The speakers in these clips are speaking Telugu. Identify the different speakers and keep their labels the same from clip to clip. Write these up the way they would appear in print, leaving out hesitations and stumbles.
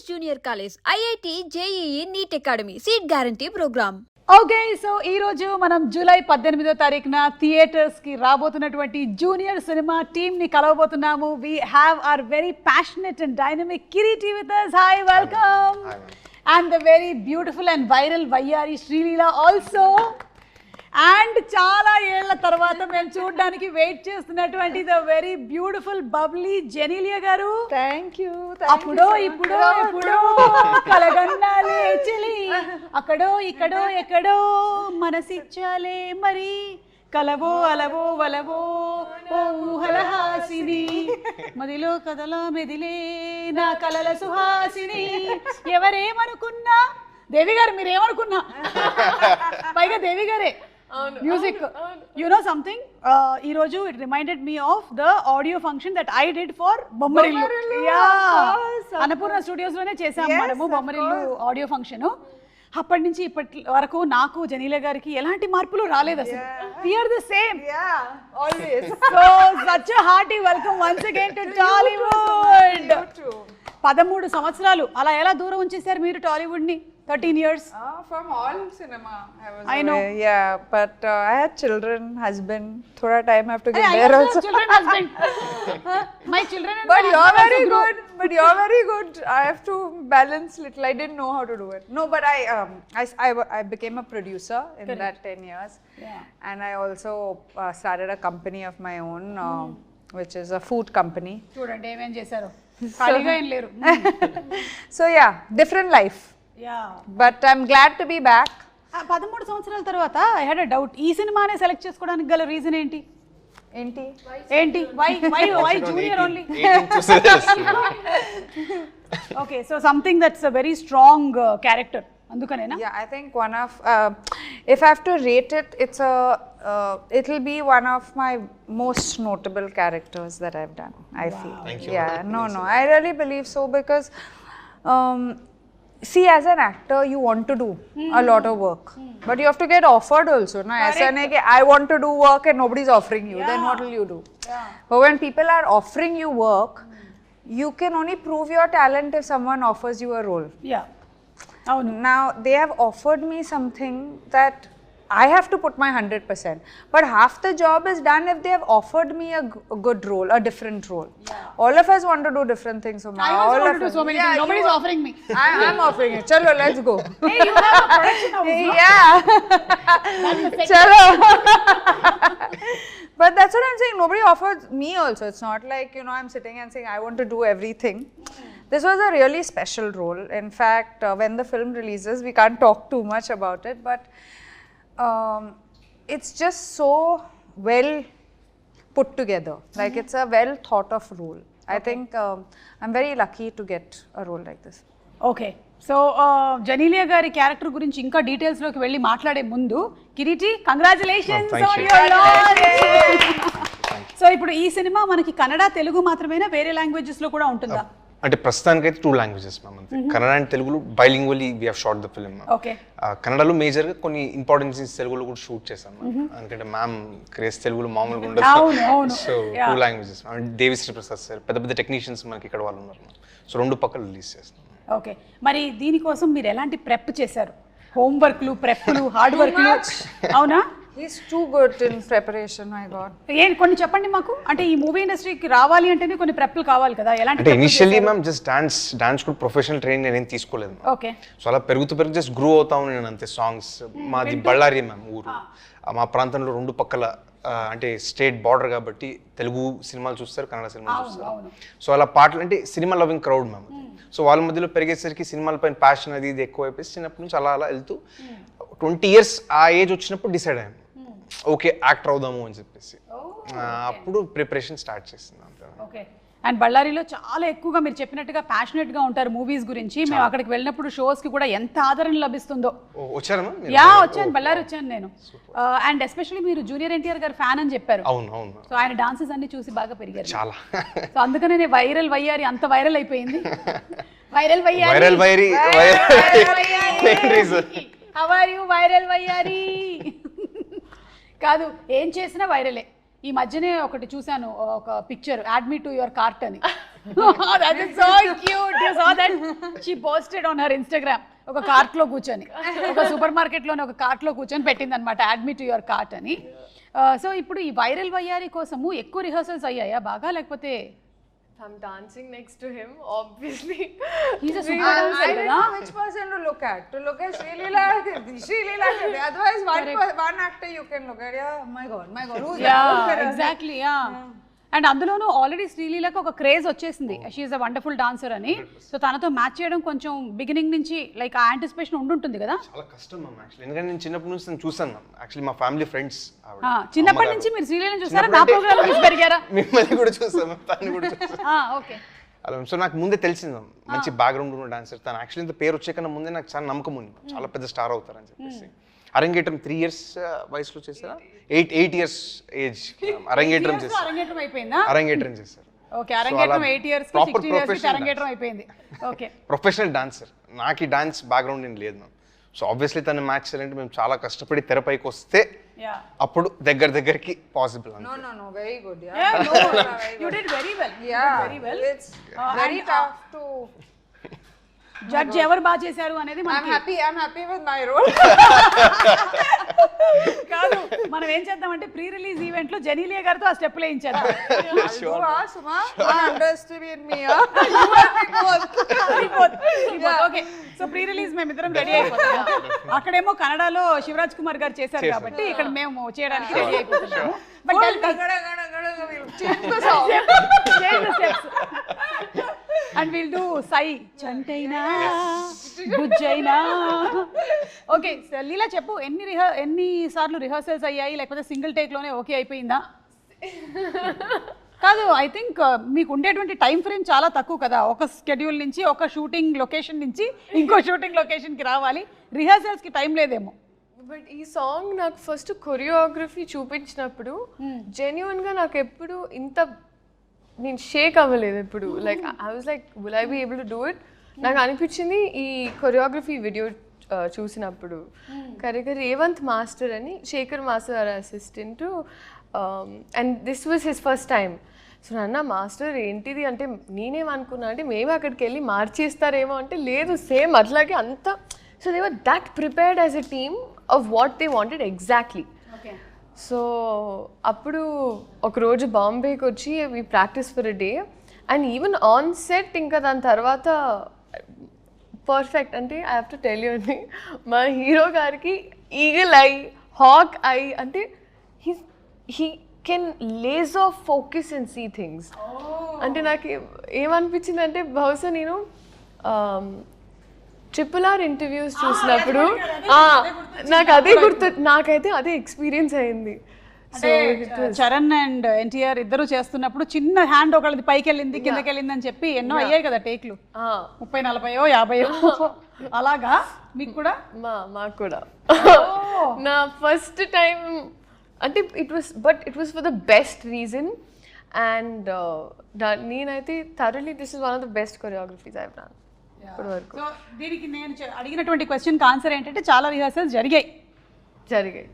Speaker 1: Junior College, IIT, JEE, NEET Academy, Seat Guarantee Program.
Speaker 2: Okay so ఈ రోజు మనం జూలై 18వ తారీఖున థియేటర్స్ కి రాబోతున్నటువంటి జూనియర్ సినిమా టీమ్ ని కలవబోతున్నాము. We have our very passionate and dynamic Kireeti with us. Hi, welcome. And the very beautiful and viral వయ్యారి శ్రీలీల ఆల్సో. అండ్ చాలా ఏళ్ల తర్వాత మేము చూడడానికి వెయిట్ చేస్తున్నటువంటి the very beautiful bubbly Genelia గారు.
Speaker 3: Thank you.
Speaker 2: అప్పుడో ఇప్పుడో ఎప్పుడో కలగన్నాలే చెలి, అక్కడో ఇక్కడో ఎక్కడో మనసిచ్చాలే మరి, కలవో అలవో వలవో ఓ ఊహలహాసిని, మదిలో కదలా మెదిలే నా కలల సుహాసిని. ఎవరేమనుకున్నా దేవి గారు, మీరేమనుకున్నా పైగా దేవి గారే మ్యూజిక్. యు నో సంథింగ్, ఈ రోజు it reminded me of the audio function that I did for Bommarillu. Annapurna studios లోనే చేసాము మనము బొమ్మరిల్లు ఆడియో ఫంక్షన్. అప్పటి నుంచి ఇప్పటి వరకు నాకు జనీల గారికి ఎలాంటి మార్పులు రాలేదు అసలు. We are the same.
Speaker 3: Always.
Speaker 2: So such a hearty welcome once again to Tollywood. 13 సంవత్సరాలు అలా ఎలా దూరం ఉంచేశారు మీరు టాలీవుడ్ ని? 13 years.
Speaker 3: From all cinema.
Speaker 2: I know.
Speaker 3: Yeah, but I had children, husband. Thoda time I have to get
Speaker 2: I
Speaker 3: there
Speaker 2: also
Speaker 3: also.
Speaker 2: have children, husband. My children and
Speaker 3: But
Speaker 2: my
Speaker 3: you're
Speaker 2: husband
Speaker 3: very
Speaker 2: also grew.
Speaker 3: good. But you're very good. I have to balance little. I didn't know how to do it. No, but I became a producer in that 10 years.
Speaker 2: Yeah.
Speaker 3: And I also started a company of my own, which is a food company.
Speaker 2: చూడండి ఏమేం చేశారు, ఖాళీగా ఏం లేరు.
Speaker 3: So yeah, different life.
Speaker 2: Yeah,
Speaker 3: But I'm glad to be back.
Speaker 2: 13 సంవత్సరాల తర్వాత ఐ హ్యాడ్ అ డౌట్, ఈ సినిమానే సెలెక్ట్ చేసుకోవడానికి గల రీజన్ ఏంటి? ఏంటి why junior only? Okay, so something that's a very strong character, అందుకనేనా?
Speaker 3: Yeah, I think one of if I have to rate it, it'll be one of my most notable characters that I've done. I feel.
Speaker 4: Thank you.
Speaker 3: Yeah, no, I really believe so because see, as an actor, you want to do a lot of work, but you have to get offered also. No, aisa nahi ki I want to do work and nobody's offering you. Then what will you do?
Speaker 2: Yeah.
Speaker 3: But when people are offering you work, you can only prove your talent if someone offers you a role.
Speaker 2: Yeah, అవును.
Speaker 3: Now they have offered me something that I have to put my 100%, but half the job is done if they have offered me a good role, a different role. All of us want to do different things. So
Speaker 2: I also want to do so many things. Nobody's offering me.
Speaker 3: I'm offering it. Chalo, let's go.
Speaker 2: Hey, you have a production house, no?
Speaker 3: Yeah. Chalo. But that's what I'm saying. Nobody offered me also. It's not like, I'm sitting and saying I want to do everything. This was a really special role. In fact, when the film releases, we can't talk too much about it, but it's just so well put together. Like it's a well thought of role. I think I'm very lucky to get a role like this.
Speaker 2: Okay, so Genelia గారి క్యారెక్టర్ గురించి ఇంకా డీటెయిల్స్ లోకి వెళ్ళి మాట్లాడే ముందు, Kireeti, congratulations
Speaker 4: thank
Speaker 2: on
Speaker 4: you.
Speaker 2: Your launch. So ఇప్పుడు ఈ సినిమా మనకి కన్నడ, తెలుగు మాత్రమేనా, వేరే లాంగ్వేజెస్ లో కూడా ఉంటుందా?
Speaker 4: అంటే ప్రస్తుతానికి అయితే 2 లాంగ్వేజెస్ మ్యామ్, అంతే. కన్నడ అండ్ తెలుగులో bilingually we have shot the film.
Speaker 2: Okay,
Speaker 4: కన్నడలో మేజర్గా కొన్ని ఇంపార్టెంట్ సీన్స్ తెలుగులో కూడా షూట్ చేశాం మ్యామ్. ఎందుకంటే మ్యామ్ క్రేజ్ తెలుగులో మామూలుగా
Speaker 2: అవును,
Speaker 4: ఉండదు.
Speaker 2: అవును.
Speaker 4: So 2 languages, Devi Sri Prasad sir, పెద్ద పెద్ద టెక్నీషియన్స్ మనకి ఇక్కడ వాళ్ళు ఉన్నారు మ్యామ్. సో 2 పక్కలు రిలీజ్ చేస్తాం.
Speaker 2: ఓకే, మరి దీనికోసం మీరు ఎలాంటి ప్రెప్ చేశారు? హోంవర్క్లు, ప్రెప్లు, హార్డ్ వర్క్లు, అవునా?
Speaker 3: He's too good in preparation, my God.
Speaker 2: కొన్ని చెప్పండి మాకు. అంటే ఈ మూవీ ఇండస్ట్రీకి రావాలి అంటేనే కొన్ని ప్రెప్లు కావాలి కదా, ఎలాంటి
Speaker 4: అంటే ఇనిషియల్లీ మ్యామ్ జస్ట్ డాన్స్ కూడా ప్రొఫెషనల్ ట్రైనింగ్ నేనేం తీసుకోలేదు మ్యామ్.
Speaker 2: ఓకే,
Speaker 4: సో అలా పెరుగుతూ జస్ట్ గ్రో అవుతాను నేను అంతే. సాంగ్స్ మాది బళ్ళారి మ్యామ్ ఊరు. మా ప్రాంతంలో 2 పక్కల అంటే స్టేట్ బార్డర్ కాబట్టి తెలుగు సినిమాలు చూస్తారు, కన్నడ సినిమాలు చూస్తారు. సో అలా పాటలు అంటే cinema loving crowd ma'am. So వాళ్ళ మధ్యలో పెరిగేసరికి సినిమాల పైన ప్యాషన్ అది ఇది ఎక్కువ అయిపోయి చిన్నప్పటి నుంచి అలా వెళ్తూ 20 years ఆ ఏజ్ వచ్చినప్పుడు డిసైడ్ అయ్యాను, ఓకే యాక్టర్ అవుదాము అని చెప్పేసి. అప్పుడు ప్రిపరేషన్ స్టార్ట్ చేస్తున్నాను.
Speaker 2: ఓకే. అండ్ బళ్ళారిలో చాలా ఎక్కువగా మీరు చెప్పినట్టుగా ప్యాషనెట్ గా ఉంటారు మూవీస్ గురించి. మేము అక్కడికి వెళ్ళినప్పుడు షోస్ కి కూడా ఎంత ఆదరణ లభిస్తుందో.
Speaker 4: వచ్చారమ్మా?
Speaker 2: యా, వచ్చాను, బళ్ళారి వచ్చాను నేను. అండ్ ఎస్పెషల్లీ మీరు జూనియర్ ఎన్టీఆర్ గారు ఫ్యాన్ అని చెప్పారు.
Speaker 4: అవును.
Speaker 2: సో ఆయన డాన్సెస్ అన్ని చూసి బాగా పెరిగారు
Speaker 4: చాలా.
Speaker 2: సో అందుకనే వైరల్ వయ్యారి అంత వైరల్ అయిపోయింది. వైరల్ వయ్యారి,
Speaker 4: వైరల్ వైరీ
Speaker 2: హౌ ఆర్ యు వైరల్ వయ్యారి? కాదు, ఏం చేసినా వైరలే. ఈ మధ్యనే ఒకటి చూశాను, ఒక picture, add me to your cart అని. That is so cute. You saw that? She posted on her Instagram. ఒక కార్ట్ లో కూర్చొని, ఒక సూపర్ మార్కెట్ లోనే ఒక కార్ట్ లో కూర్చొని పెట్టింది అనమాట, add me to your cart అని. సో ఇప్పుడు ఈ వైరల్ వయ్యారి కోసము ఎక్కువ రిహర్సల్స్ అయ్యాయా బాగా, లేకపోతే?
Speaker 5: I'm dancing next to him, obviously.
Speaker 2: He's a super dancer,
Speaker 3: I don't
Speaker 2: కదా?
Speaker 3: know which person to look at. To look at Srilila, otherwise one actor you can look at. Yeah, my God, who's that?
Speaker 2: Yeah, exactly, yeah. And అందులోనూ ఆల్రెడీ శ్రీలీలకు ఒక క్రేజ్ వచ్చేసింది, షీఈస్ అ వండర్ఫుల్ డాన్సర్ అని. సో తనతో మ్యాచ్ చేయడం కొంచెం బిగినింగ్ నుంచి లైక్ ఆ యాంటిసిపేషన్ ఉండుంటుంది కదా?
Speaker 4: చాలా కష్టం మ్యామ్ యాక్చువల్లీ, ఎందుకంటే నేను చిన్నప్పటి నుంచి నేను చూసాను మ్యామ్. యాక్చువల్లీ మా ఫ్యామిలీ ఫ్రెండ్స్
Speaker 2: చిన్నప్పటి నుంచి మీరు శ్రీలీలను చూసారా? నా ప్రోగ్రామ్ చూసి పెరిగారా?
Speaker 4: మిమ్మల్ని కూడా చూసాను, తను కూడా చూసాను.
Speaker 2: ఓకే.
Speaker 4: అలా సో నాకు ముందే తెలిసింది మ్యామ్, మంచి బ్యాక్గ్రౌండ్ ఉన్న డాన్సర్ తను. యాక్చువల్లీ ఇంత పేరు వచ్చే కన్నా ముందే నాకు చాలా నమ్మకం ఉంది, చాలా పెద్ద స్టార్ అవుతారని చెప్పేసి. అరంగేట్రం 3 years వయసులో చేశారా? 8 years ఏజ్ అరంగేట్రం చేశారు.
Speaker 2: అరంగేట్రం అయిపోయిందా?
Speaker 4: అరంగేట్రం చేశారు.
Speaker 2: ఓకే, అరంగేట్రం 8 years కి 16 years కి అరంగేట్రం అయిపోయింది. Okay,
Speaker 4: professional dancer. నాకు ఈ డాన్స్ బ్యాక్గ్రౌండ్ ఏం లేదు మ్యామ్. సో ఆబ్వియస్లీ తను మ్యాచ్ చేయాలంటే మేము చాలా కష్టపడి తెరపైకి వస్తే అప్పుడు దగ్గరికి possible.
Speaker 3: No, very good. Yeah,
Speaker 2: yeah, no, you did very well.
Speaker 3: Yeah,
Speaker 2: very well.
Speaker 3: It's very tough to
Speaker 2: judge ఎవరు బాగా చేశారు అనేది
Speaker 3: I'm happy with my role.
Speaker 2: కాదు, మనం ఏం చేద్దామంటే ప్రీ రిలీజ్ ఈవెంట్ లో జెనీలియా గారితో ఆ స్టెప్ వేయించేద్దాం.
Speaker 3: Suma, don't underestimate me.
Speaker 2: Okay, so pre release మేము ఇద్దరం రెడీ అయిపోతాం. అక్కడేమో కన్నడలో శివరాజ్ కుమార్ గారు చేశారు కాబట్టి ఇక్కడ మేము చేయడానికి రెడీ అయిపోతున్నాము. But
Speaker 3: Change the song.
Speaker 2: And will do సై చంటైనా బుజ్జైనా. ఓకే, లీలా చెప్పు, ఎన్ని సార్లు రిహర్సల్స్ అయ్యాయి, లేకపోతే సింగిల్ టేక్ లోనే ఓకే అయిపోయిందా? కాదు, ఐ థింక్ మీకు ఉండేటువంటి టైం ఫ్రేమ్ చాలా తక్కువ కదా, ఒక స్కెడ్యూల్ నుంచి ఒక షూటింగ్ లొకేషన్ నుంచి ఇంకో షూటింగ్ లొకేషన్కి రావాలి, రిహర్సల్స్కి టైం లేదేమో.
Speaker 5: బట్ ఈ సాంగ్ నాకు ఫస్ట్ కొరియోగ్రఫీ చూపించినప్పుడు జెన్యున్గా నాకు ఎప్పుడు ఇంత నేను షేక్ అవ్వలేదు ఎప్పుడు. Like I was like will I be able to do it. నాకు అనిపించింది ఈ కొరియోగ్రఫీ వీడియో చూసినప్పుడు కరెక్ట్గా రేవంత్ మాస్టర్ అని, Shekhar master assistant, and this was his first time. So నాన్న మాస్టర్ ఏంటిది అంటే నేనేమనుకున్నా అంటే మేము అక్కడికి వెళ్ళి మార్చేస్తారేమో అంటే లేదు, సేమ్ అట్లాగే అంతా. So they were that prepared as a team of what they wanted exactly. సో అప్పుడు ఒకరోజు బాంబేకి వచ్చి we practice for a day and even on set ఇంకా దాని తర్వాత పర్ఫెక్ట్. అంటే I have to tell you అండి, మా హీరో గారికి ఈగల్ ఐ, హాక్ ఐ, అంటే he can lays off focus and see things. అంటే నాకు ఏమనిపించింది అంటే బహుశా నేను RRR ఇంటర్వ్యూస్ చూసినప్పుడు నాకు అదే గుర్తు, నాకైతే అదే ఎక్స్పీరియన్స్ అయింది.
Speaker 2: చరణ్ అండ్ ఎన్టీఆర్ ఇద్దరు చేస్తున్నప్పుడు చిన్న హ్యాండ్ ఒకళ్ళది పైకి వెళ్ళింది కిందకి వెళ్ళింది అని చెప్పి ఎన్నో అయ్యాయి కదా టేక్లు, 30, 40, 50 అలాగా. మీకు కూడా?
Speaker 5: మాకు కూడా నా ఫస్ట్ టైం అంటే it was for the best reason. And నేనైతే thoroughly this is one of the best choreographies I have done ఇప్పటి వరకు.
Speaker 2: సో దీనికి నేను అడిగినటువంటి క్వశ్చన్కి ఆన్సర్ ఏంటంటే చాలా రిహర్సల్స్ జరిగాయి.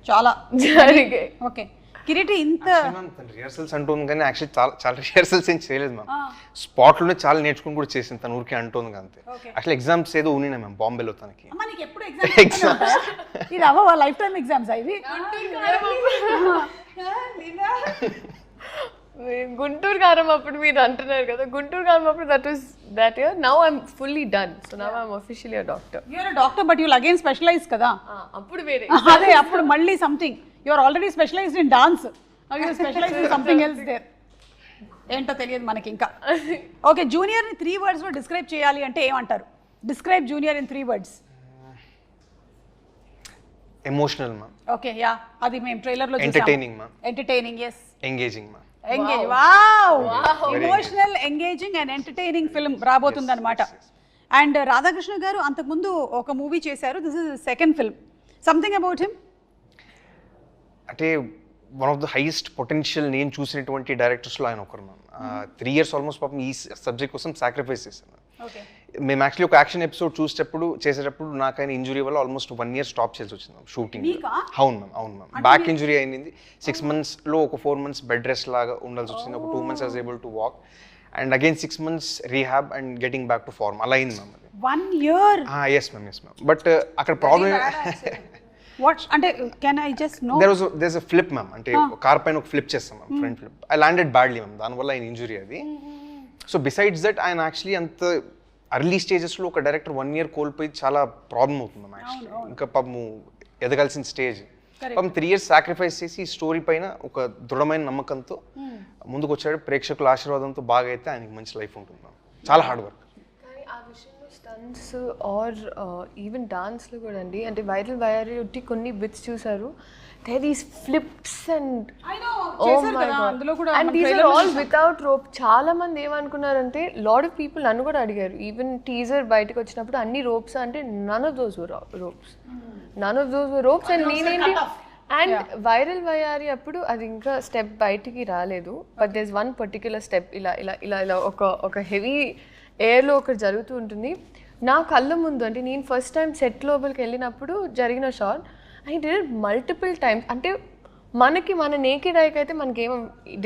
Speaker 2: చాలా
Speaker 5: జరిగాయి.
Speaker 2: ఓకే, కిరీటి ఇంత
Speaker 4: రిహర్సల్స్ అంటుంది కానీ యాక్చువల్లీ చాలా రిహర్సల్స్ ఏం చేయలేదు మ్యామ్. స్పాట్లోనే చాలా నేర్చుకుని కూడా చేసింది తను, ఊరికే అంటుంది అంతే. యాక్చువల్లీ ఎగ్జామ్స్ ఏదో ఉన్నాయి మ్యామ్ బాంబేలో తనకి.
Speaker 2: ఎప్పుడు ఎగ్జామ్స్? ఇది అవ్వ లైఫ్ టైం ఎగ్జామ్స్ ఇవి?
Speaker 5: గుంటూరు కారం అప్పుడు మీరు అంటున్నారు కదా, గుంటూరు కారం అప్పుడు that year. Now I'm fully done, so now I'm officially a doctor.
Speaker 2: You're a doctor but you'll again specialize kada.
Speaker 5: అప్పుడు వేరే
Speaker 2: అదే అప్పుడు మళ్ళీ something. You're already specialized in dance, now you're specialized in something else there. ఏంటో తెలియదు మనకి ఇంకా. ఓకే, జూనియర్ ని 3 words లో డిస్క్రైబ్ చేయాలి అంటే ఏమంటారు? Describe junior in 3 words.
Speaker 4: Emotional ma'am.
Speaker 2: Okay, yeah, అది మేము ట్రైలర్ లో చూసాము.
Speaker 4: Entertaining ma'am.
Speaker 2: Entertaining, yes.
Speaker 4: Engaging ma'am.
Speaker 2: Engage, wow, emotional, engaging and entertaining film రాబోతుంది అనమాట. అండ్ రాధాకృష్ణ గారు అంతకుముందు ఒక మూవీ చేశారు, this is second film. Something about him
Speaker 4: అంటే one of the highest potential నేను చూసినటువంటి డైరెక్టర్స్లో ఆయన ఒకరు మ్యామ్. 3 years ఆల్మోస్ట్ పాపం ఈ సబ్జెక్ట్ కోసం సాక్రిఫైస్ చేశాను. మేము యాక్చువల్లీ ఒక యాక్షన్ ఎపిసోడ్ చేసేటప్పుడు నాకు ఆయన ఇంజురీ వల్ల ఆల్మోస్ట్ 1 year స్టాప్ చేయాల్సి వచ్చింది మ్యామ్ షూటింగ్. అవును మ్యామ్, బ్యాక్ ఇంజురీ అయింది. 6 monthsలో ఒక 4 months బెడ్ రెస్ట్ లాగా ఉండాల్సి వచ్చింది. ఒక 2 months I was able to walk. And again 6 months rehab and getting back to form అలా అయింది ma'am.
Speaker 2: 1 year.
Speaker 4: Yes ma'am. But అక్కడ ప్రాబ్లమ్
Speaker 2: వాట్ అంటే can I just know
Speaker 4: there's a flip ma'am. అంటే కార్ పైన ఒక ఫ్లిప్ చేస్తాం ma'am, front flip. I landed badly ma'am, దానివల్ల ఆయన ఇంజురీ అది. సో బిసైడ్స్ దట్ ఆయన యాక్చువల్లీ అంత అర్లీ స్టేజెస్లో ఒక డైరెక్టర్ 1 year కోల్పోయి చాలా ప్రాబ్లం అవుతుంది మ్యామ్ యాక్చువల్లీ. ఇంకా పాపము ఎదగాల్సిన స్టేజ్. పాపం 3 years సాక్రిఫైస్ చేసి ఈ స్టోరీ పైన ఒక దృఢమైన నమ్మకంతో ముందుకు వచ్చాడు. ప్రేక్షకుల ఆశీర్వాదంతో బాగా అయితే ఆయనకి మంచి లైఫ్ ఉంటుంది మ్యామ్. చాలా హార్డ్ వర్క్.
Speaker 5: కానీ ఆ విషయంలో స్టంట్స్ ఆర్ ఈవెన్ డాన్స్లో కూడా అండి, అంటే వైరల్ వైరల్ ఉట్టి కొన్ని బిట్స్ చూసారు, they these flips and and these are all without rope. చాలా మంది ఏమనుకున్నారంటే, లాట్ ఆఫ్ పీపుల్ నన్ను కూడా అడిగారు, ఈవెన్ టీజర్ బయటకు వచ్చినప్పుడు అన్ని రోప్స్ అంటే none of those ropes and నేనేంటి. అండ్ వైరల్ వయారి అప్పుడు అది ఇంకా స్టెప్ బయటికి రాలేదు, but there is one particular step ఇలా ఇలా ఇలా ఇలా ఒక హెవీ ఎయిర్లో ఒకటి జరుగుతూ ఉంటుంది నా కళ్ళ ముందు. అంటే నేను ఫస్ట్ టైం సెట్ లోపలికి వెళ్ళినప్పుడు జరిగిన shot. I did it multiple times. అంటే మన నేకెడ్ ఐకి అయితే మనకేం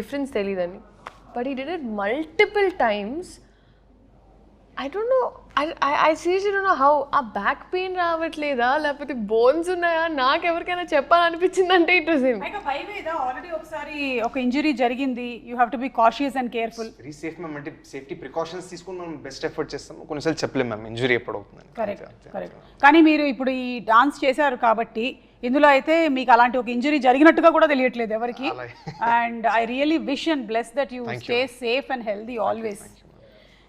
Speaker 5: డిఫరెన్స్ తెలియదండి, బట్ ఈ did it multiple times. I don't know, I seriously don't know how. ఆ బ్యాక్ పెయిన్ రావట్లేదా, లేకపోతే బోన్స్ ఉన్నాయా, నాకు ఎవరికైనా చెప్పాలనిపించింది అంటే ఇట్ వాస్ హిమ్.
Speaker 2: ఆల్రెడీ ఒకసారి ఒక ఇంజరీ జరిగింది, you have to be cautious and careful.
Speaker 4: Very safe ma'am. అంటే సేఫ్టీ ప్రికాషన్స్ తీసుకుని మనం బెస్ట్ ఎఫర్ట్ చేస్తాం. కొన్నిసార్లు చెప్పలేము మ్యామ్ ఇంజురీ ఎప్పుడు అవుతుందని.
Speaker 2: కరెక్ట్. కానీ మీరు ఇప్పుడు ఈ డాన్స్ చేశారు కాబట్టి ఇందులో అయితే మీకు అలాంటి ఒక ఇంజరీ జరిగినట్టుగా కూడా తెలియట్లేదు ఎవరికి. And I really wish and bless that you stay safe and healthy always.